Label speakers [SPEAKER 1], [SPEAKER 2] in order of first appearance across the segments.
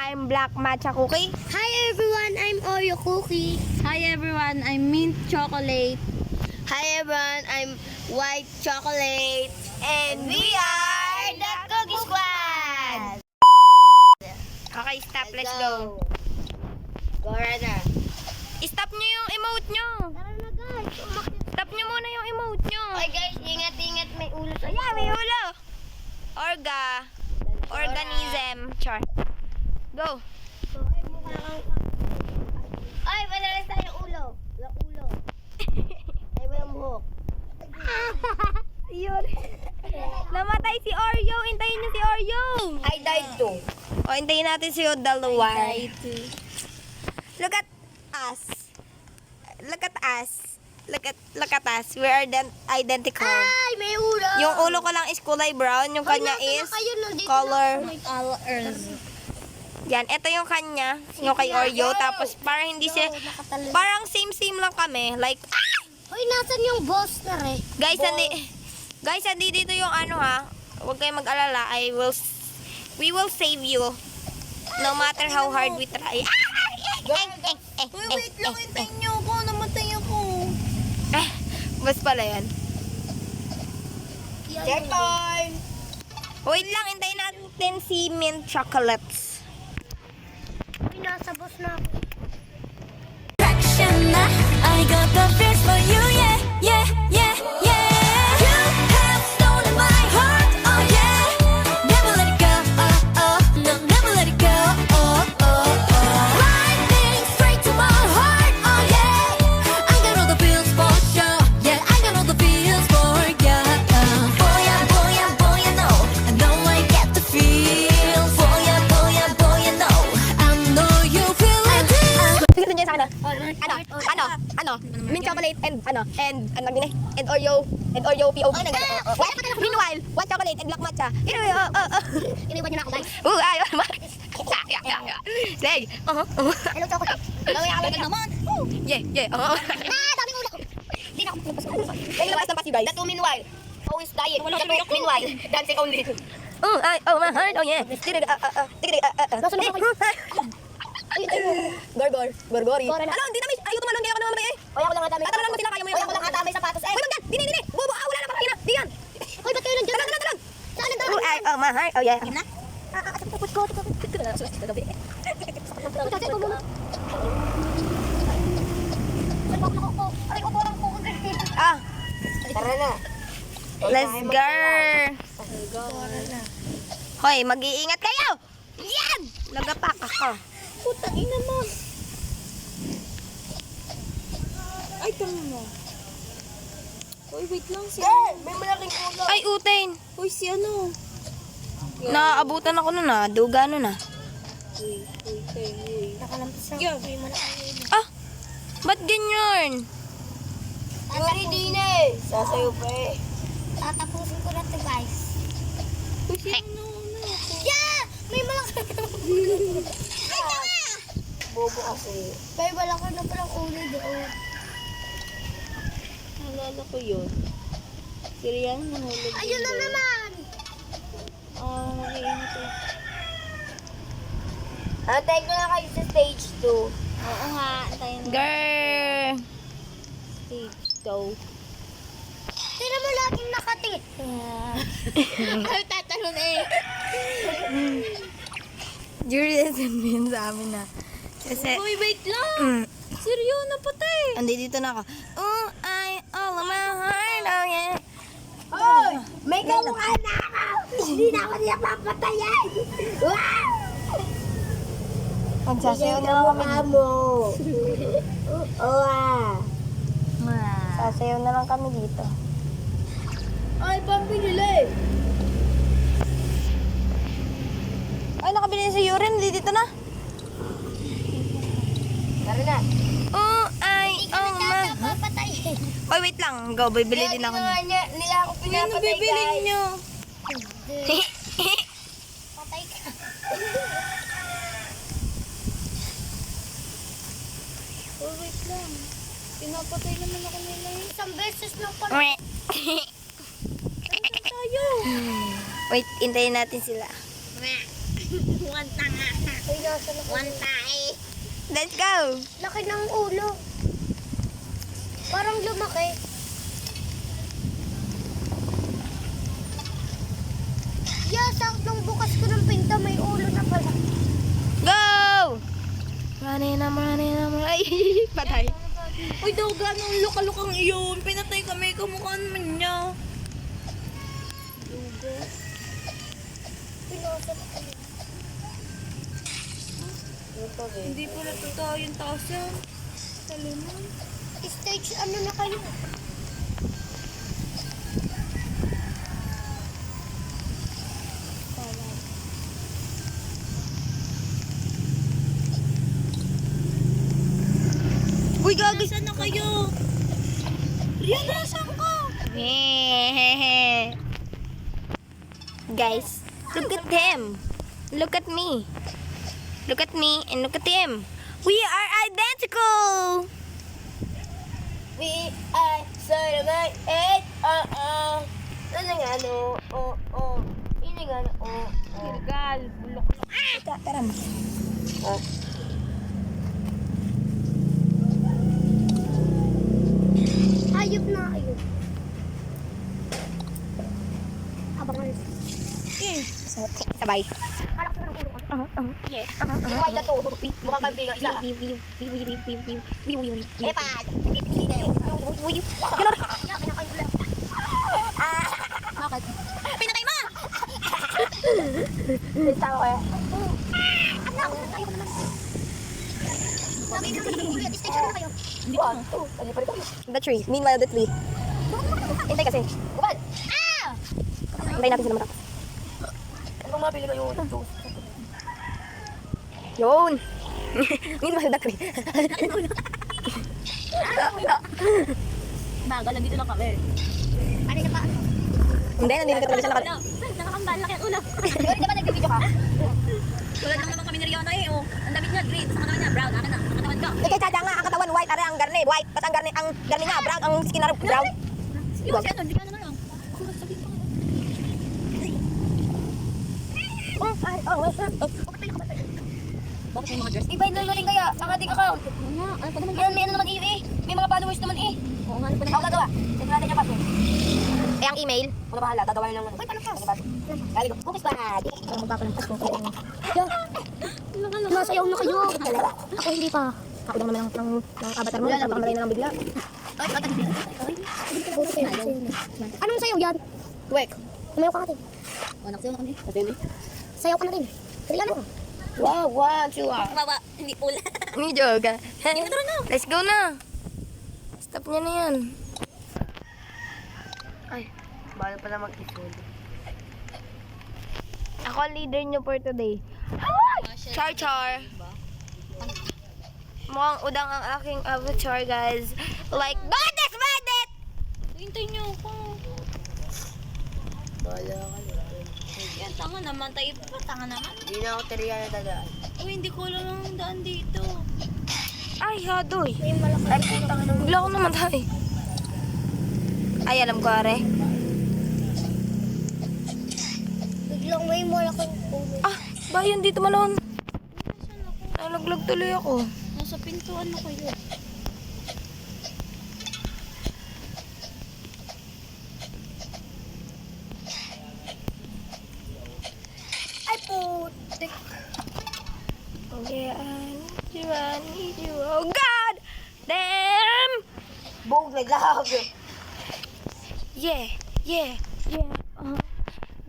[SPEAKER 1] I'm Black Matcha Cookie.
[SPEAKER 2] Hi everyone, I'm Oreo Cookie.
[SPEAKER 3] Hi everyone, I'm Mint Chocolate.
[SPEAKER 2] Hi everyone, I'm White Chocolate. And we are the Cookie Squad!
[SPEAKER 1] Okay, stop. Let's go.
[SPEAKER 2] Go na.
[SPEAKER 1] Stop nyo yung emote nyo.
[SPEAKER 2] Tara na guys,
[SPEAKER 1] Stop nyo muna yung emote nyo.
[SPEAKER 2] Okay guys, ingat-ingat, may ulo sa
[SPEAKER 1] Ayan, may ulo. Organism. Char. Go.
[SPEAKER 2] Ay, madalas tayo ulo. Walang ulo. Ay, walang buhok.
[SPEAKER 1] Yun. Namatay si Oreo. Hintayin nyo si Oreo.
[SPEAKER 2] I died too.
[SPEAKER 1] O, hintayin natin si dalawa. Look at us. Look at us. Look at us. We are identical.
[SPEAKER 2] Ay, may ulo.
[SPEAKER 1] Yung ulo ko lang is kulay brown. Yung kanya is color. Yan. Ito yung kanya. Yung kay Oreo. Tapos parang hindi siya. Parang same lang kami. Like,
[SPEAKER 2] Hoy, nasan yung boss na rin?
[SPEAKER 1] guys, hindi dito yung ano ha. Huwag kayong mag-alala. We will save you. No matter how hard we try.
[SPEAKER 3] Wait lang, hintayin niyo ako. Namatay ako.
[SPEAKER 1] Bas pala yan.
[SPEAKER 2] Check time.
[SPEAKER 1] Wait lang, hintayin natin si Mint Chocolates.
[SPEAKER 2] Hoy, nasa boss na ako.
[SPEAKER 4] I got the feels for you, yeah, yeah, yeah, yeah. You have stolen my heart, oh yeah. Never let it go, oh, oh, no, never let it go, oh, oh, oh. Lightning straight to my heart, oh yeah. I got all the feels for sure, yeah, I got all the feels for ya. Boy, I know I get the feels. Boy, I know, I know you feel it too.
[SPEAKER 1] Sige, niya sa akin ano, Mint Chocolate and Oreo POV. Meanwhile, White Chocolate and Black Matcha.
[SPEAKER 2] Iniwan niyo na ako, guys.
[SPEAKER 1] Ayun naman. Say,
[SPEAKER 2] Hello, chocolate. Gawin ako lang naman.
[SPEAKER 1] yeah,
[SPEAKER 2] Daming ulo. Hindi na ako pinapasok.
[SPEAKER 1] Ay, labas ng pasi, guys.
[SPEAKER 2] That two meanwhile. Always dying. That two meanwhile. Dancing only.
[SPEAKER 1] My heart, oh yeah.
[SPEAKER 2] Nasunod ako.
[SPEAKER 1] Gorgori.
[SPEAKER 2] Gora na.
[SPEAKER 1] Ano, hindi namin, ayaw tumalon, kaya ako naman mamatay eh.
[SPEAKER 2] Hoy, ako lang natamay.
[SPEAKER 1] Tatalan mo sila, kaya mo yun.
[SPEAKER 2] Hoy, ako lang natamay sapatos.
[SPEAKER 1] Uy, wag yan, dini. Bubo, wala na parang ina. Di yan.
[SPEAKER 2] Hoy, ba't kayo nandiyan?
[SPEAKER 1] Talang.
[SPEAKER 2] Saan ang dami?
[SPEAKER 1] My heart, oh yeah.
[SPEAKER 2] Tapos ko. Tatay ko muna. Aray ko, parang ko. Tara na.
[SPEAKER 1] Let's go. Hoy, mag-iingat kayo. Yan! Nagapak ako.
[SPEAKER 3] Putang ina mo. Ay, tama mo. Uy, wait lang si
[SPEAKER 2] May malaking ulo.
[SPEAKER 1] Ay, utain.
[SPEAKER 3] Uy, si ano?
[SPEAKER 1] Naaabutan ako nun ah. Duga nun ah.
[SPEAKER 3] Uy.
[SPEAKER 2] Nakalampas na.
[SPEAKER 3] Yeah.
[SPEAKER 2] May malaking ulo.
[SPEAKER 1] Ah! Ba't ganyan?
[SPEAKER 2] Yuri din eh. Sasayo pa eh. Tatapusin ko na ito, guys.
[SPEAKER 3] Uy, si ano?
[SPEAKER 2] Yeah! May malaking Bobo kasi. May malaki na palang ulo doon.
[SPEAKER 3] Nalala ko yun. Si Rian nahulog.
[SPEAKER 2] Ayun na naman!
[SPEAKER 3] Mag-iingat eh.
[SPEAKER 2] Antay ko na kayo sa stage 2.
[SPEAKER 3] Oo nga, tayo na.
[SPEAKER 1] Girl!
[SPEAKER 3] Stage go.
[SPEAKER 2] Tira mo laging nakatingin.
[SPEAKER 3] Ay, tatalon eh.
[SPEAKER 1] Jury sabihin sa amin na. Kasi,
[SPEAKER 3] Uy, wait lang. Seryo, napatay.
[SPEAKER 1] andi dito na ako. Oh, all of my heart, oh yeah.
[SPEAKER 2] Hoy! May kamukha na ako! Hindi na ako niya papatayan! Wow!
[SPEAKER 1] Magsasayaw na lang kami.
[SPEAKER 2] mo.
[SPEAKER 1] Sasayaw na lang kami dito.
[SPEAKER 2] Ay, pambili eh.
[SPEAKER 1] Ay, nakabili na si Yurin. Hindi dito na.
[SPEAKER 2] Tara na.
[SPEAKER 1] Oh,
[SPEAKER 2] Ikaw na papatayin.
[SPEAKER 1] Oy, wait lang. Go, bibili din ako niya.
[SPEAKER 2] Nila ako pinapatay,
[SPEAKER 3] Bibili
[SPEAKER 2] guys.
[SPEAKER 3] niyo.
[SPEAKER 2] Patay ka.
[SPEAKER 3] Oh, wait lang. Pinapatay naman ako nila eh.
[SPEAKER 2] Isang beses lang pala.
[SPEAKER 3] Tayo.
[SPEAKER 1] Wait, hintayin natin sila.
[SPEAKER 2] Huwag tanga. Ay, Nasaan ako? One time.
[SPEAKER 1] Let's go.
[SPEAKER 2] Laki ng ulo. Parang lumaki. Yeah, saktong bukas ko ng pinto, may ulo na pala.
[SPEAKER 1] Go! Running. Ay, patay.
[SPEAKER 3] Uy, Doga, nung luka-lukang iyon. Pinatay kami. Kamukha naman niya.
[SPEAKER 2] Pinasok ko.
[SPEAKER 3] Hindi pala totoo yung taas yan. Saliman.
[SPEAKER 2] Stage ano na kayo?
[SPEAKER 1] Uy, gagi.
[SPEAKER 3] Saan na kayo? Rian, nasaan ka?
[SPEAKER 1] Guys, look at them. Look at me. Look at me and look at him. We are identical.
[SPEAKER 2] We are Solomon 8, Ano nga, no? Ini nga, no?
[SPEAKER 3] Kirgal, bulok.
[SPEAKER 1] Tara mo.
[SPEAKER 2] Hayop na ayun. Abangan.
[SPEAKER 1] Sabay.
[SPEAKER 2] Alak na ng ulo ko. Yeah. Iway na to. Mukhang kaibigan isa. Epad. Nagpipili kayo.
[SPEAKER 1] Galor.
[SPEAKER 2] Bakit?
[SPEAKER 1] Pinatay mo!
[SPEAKER 2] Tama kaya. Anak, ayaw ko naman. Sabi ko naman ulit. Stage na kayo.
[SPEAKER 3] Hindi pa.
[SPEAKER 2] Ano pa rin kayo?
[SPEAKER 1] The tree. Meanwhile, the tree. Hintay kasi.
[SPEAKER 2] Bubad! Ah!
[SPEAKER 1] Hintayin natin sila matapos.
[SPEAKER 2] Ano bang mabili kayo ng juice?
[SPEAKER 1] Yun. Meanwhile, the tree.
[SPEAKER 3] Bagal, nandito lang kami.
[SPEAKER 2] Ano na pa?
[SPEAKER 1] Hindi, nandito ka talaga siya nakal...
[SPEAKER 3] Nakakambal, laki ang ulo.
[SPEAKER 2] Di ba nag-video ka?
[SPEAKER 3] Tulad lang naman kami ni Riona eh. Oh. Ang damit niya, green. Sa katawan niya, brown. Akin na. Ang katawan ko.
[SPEAKER 1] Eh, kay Chada nga, ang katawan white, are ang garne, white. Tapos ang garne nga, brown, ang skin na brown.
[SPEAKER 3] Yung si ano, bigyan na lang. Bakit may mga dress?
[SPEAKER 2] Iba yung lululing kaya ang ating account.
[SPEAKER 3] Ano pa naman?
[SPEAKER 2] Yan, may ano naman iyo eh. May mga followers naman eh.
[SPEAKER 3] Oo nga, ano pa
[SPEAKER 2] Ako gagawa. Ito natin yung password.
[SPEAKER 1] Eh, ang email.
[SPEAKER 2] Una bahala, gagawa lang ng ano. Uy, paano ka? Galing ko. Bukis bad.
[SPEAKER 1] Ang magpapalampas kung kailangan.
[SPEAKER 2] Masayaw na kayo. Ako hindi pa.
[SPEAKER 1] Ako lang naman ng avatar mo, napakamalayo na lang bigla.
[SPEAKER 2] Anong sayaw yan?
[SPEAKER 1] Wek.
[SPEAKER 2] Tumayo ka natin.
[SPEAKER 3] Oh, nakasayaw na kami.
[SPEAKER 2] Sayaw ka na rin. Dali ano?
[SPEAKER 1] Wow, wow, chua.
[SPEAKER 3] Baba, hindi pula.
[SPEAKER 1] Hindi joke. Let's go na. Stop niya na yan. Ay, bala pala mag-isod. Ako ang leader niyo for today. Char. Mukhang udang ang aking avatar, guys. Like, Bandit!
[SPEAKER 3] Hintay niyo ako.
[SPEAKER 1] Bala ka na.
[SPEAKER 3] Yan, tanga naman. Tayo pa, tanga naman.
[SPEAKER 1] Hindi na ako teriya na dadaan.
[SPEAKER 3] Uy, hindi ko lang ang daan dito.
[SPEAKER 1] Ay, hadoy. Ay, bigla ako namatay. Ay, alam ko, are.
[SPEAKER 2] Biglang may malaking ulo.
[SPEAKER 1] Ah, bayan dito malon. Nalaglag tuloy ako.
[SPEAKER 3] Nasa pintuan ako yun.
[SPEAKER 2] Ay, putik.
[SPEAKER 1] Yeah, I need you. Oh, God! Damn!
[SPEAKER 2] Bog, naglag.
[SPEAKER 1] Yeah.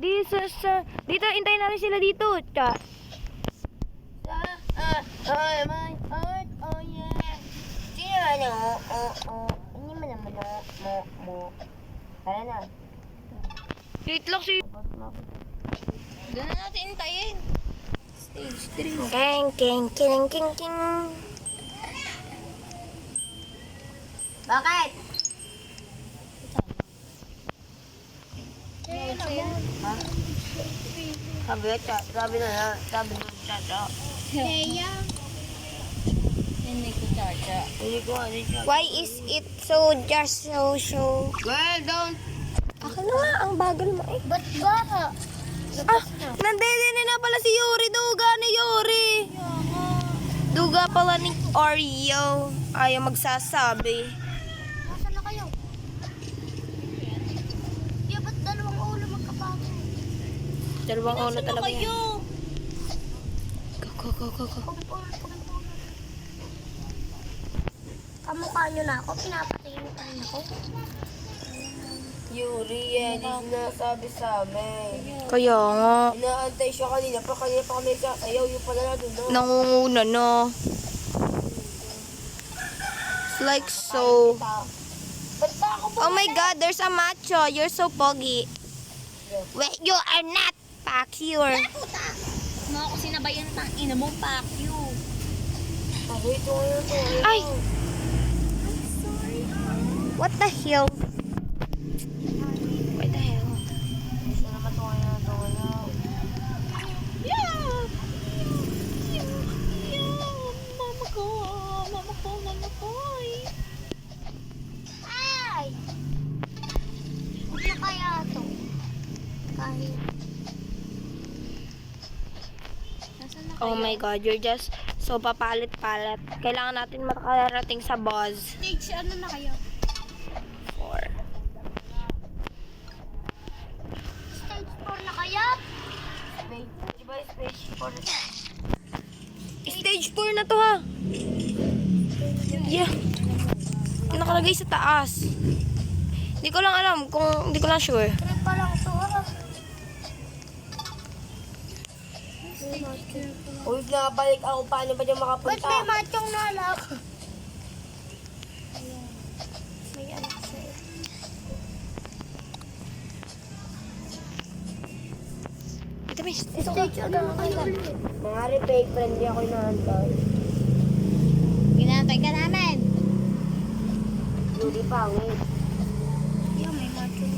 [SPEAKER 1] This is, dito, intayin natin sila dito. Cha.
[SPEAKER 2] My heart, oh yeah. Sino ano? Hindi mo naman mo. Tara na.
[SPEAKER 1] Wait lang si...
[SPEAKER 3] Doon na natin intayin. Stage 3.
[SPEAKER 1] King.
[SPEAKER 2] Bakit? Sabi na. Kaya?
[SPEAKER 3] Hindi ko charge.
[SPEAKER 1] Why is it so just so...
[SPEAKER 2] Girl, don't.
[SPEAKER 1] Ako na nga, ang bagal mo eh.
[SPEAKER 2] Ba't ba?
[SPEAKER 1] Ah, nandito na pala si Yuri. Duga ni Yuri. Duga pala ni Oreo. Ayaw magsasabi.
[SPEAKER 2] Nasaan na kayo? Yeah, ba't dalawang ulo magkapagod?
[SPEAKER 1] Dalawang ulo talaga yan. Go.
[SPEAKER 2] Kamukha nyo na ako, pinapatingin pa rin ako.
[SPEAKER 3] Yuri, yan. Hindi sinasabi sa amin.
[SPEAKER 1] Kaya nga.
[SPEAKER 3] Inaantay siya kanina pa kami sasayaw. Yung pala na doon. No?
[SPEAKER 1] Nangunguna na. It's like so.
[SPEAKER 2] Ba't pa ako
[SPEAKER 1] Oh my God, there's a macho. You're so pogi. Wait, you are not pacure.
[SPEAKER 2] Mga ako sinabayan ng ina mo, fuck you.
[SPEAKER 3] Wait, ito.
[SPEAKER 1] Ay! What the hell? What the hell?
[SPEAKER 2] Ay! Hindi na kaya ito. Kahit.
[SPEAKER 1] Oh my God, you're just so papalit-palit. Kailangan natin makarating sa buzz.
[SPEAKER 2] Stage, ano na kayo?
[SPEAKER 1] 4.
[SPEAKER 2] Stage 4 na kaya?
[SPEAKER 1] Stage 4 na to ha. Yeah. Nakalagay sa taas. Hindi ko lang alam kung hindi ko lang sure.
[SPEAKER 2] Trip pa lang ito, ha?
[SPEAKER 3] Uy, nakabalik ako. Paano ba dyan
[SPEAKER 2] Ba't
[SPEAKER 3] makapunta?
[SPEAKER 2] may machong nalak? May anak sa'yo.
[SPEAKER 1] Ito, miss.
[SPEAKER 2] Stage, ano na kayo?
[SPEAKER 3] Mga fake friend, di ako inaantay.
[SPEAKER 2] Ginatay ka namin.
[SPEAKER 3] Yuri pa, wait.
[SPEAKER 2] Yung may machong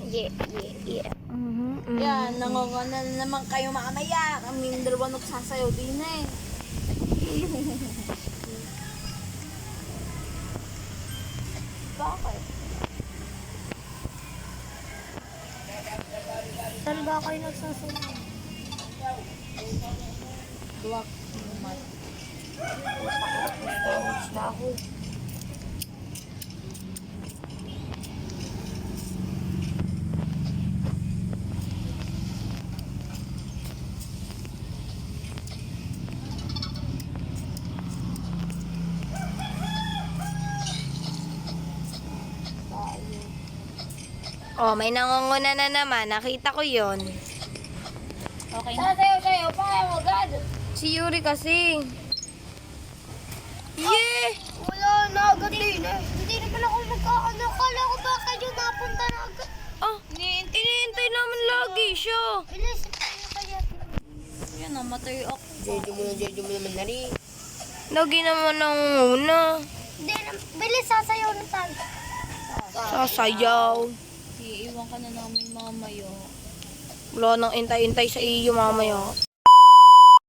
[SPEAKER 1] Yeah.
[SPEAKER 3] Yan, nangunguna na naman kayo mamaya. Kaming dalawa nagsasayaw din eh. Bakit?
[SPEAKER 2] Saan ba kayo nagsasunod?
[SPEAKER 3] Duwak naman. Stage na ako.
[SPEAKER 1] Oh, may nangunguna na naman. Nakita ko yon.
[SPEAKER 2] Okay na. Sasayaw, pa mo, God.
[SPEAKER 1] Si Yuri kasi. Yeah!
[SPEAKER 2] Wala na agad din eh. Hindi na pala ako magkakano. Kala ko ba kayo napunta na agad.
[SPEAKER 1] Oh, iniintay naman lagi siya.
[SPEAKER 2] Bilis, ano kaya?
[SPEAKER 3] Yan, namatay ako. Jejo mo naman na rin.
[SPEAKER 1] Lagi naman nangunguna.
[SPEAKER 2] Hindi na, bilis, sasayaw na tayo.
[SPEAKER 1] Sasayaw.
[SPEAKER 3] Iiwan ka na namin mamaya.
[SPEAKER 1] Wala nang intay-intay sa iyo mamaya.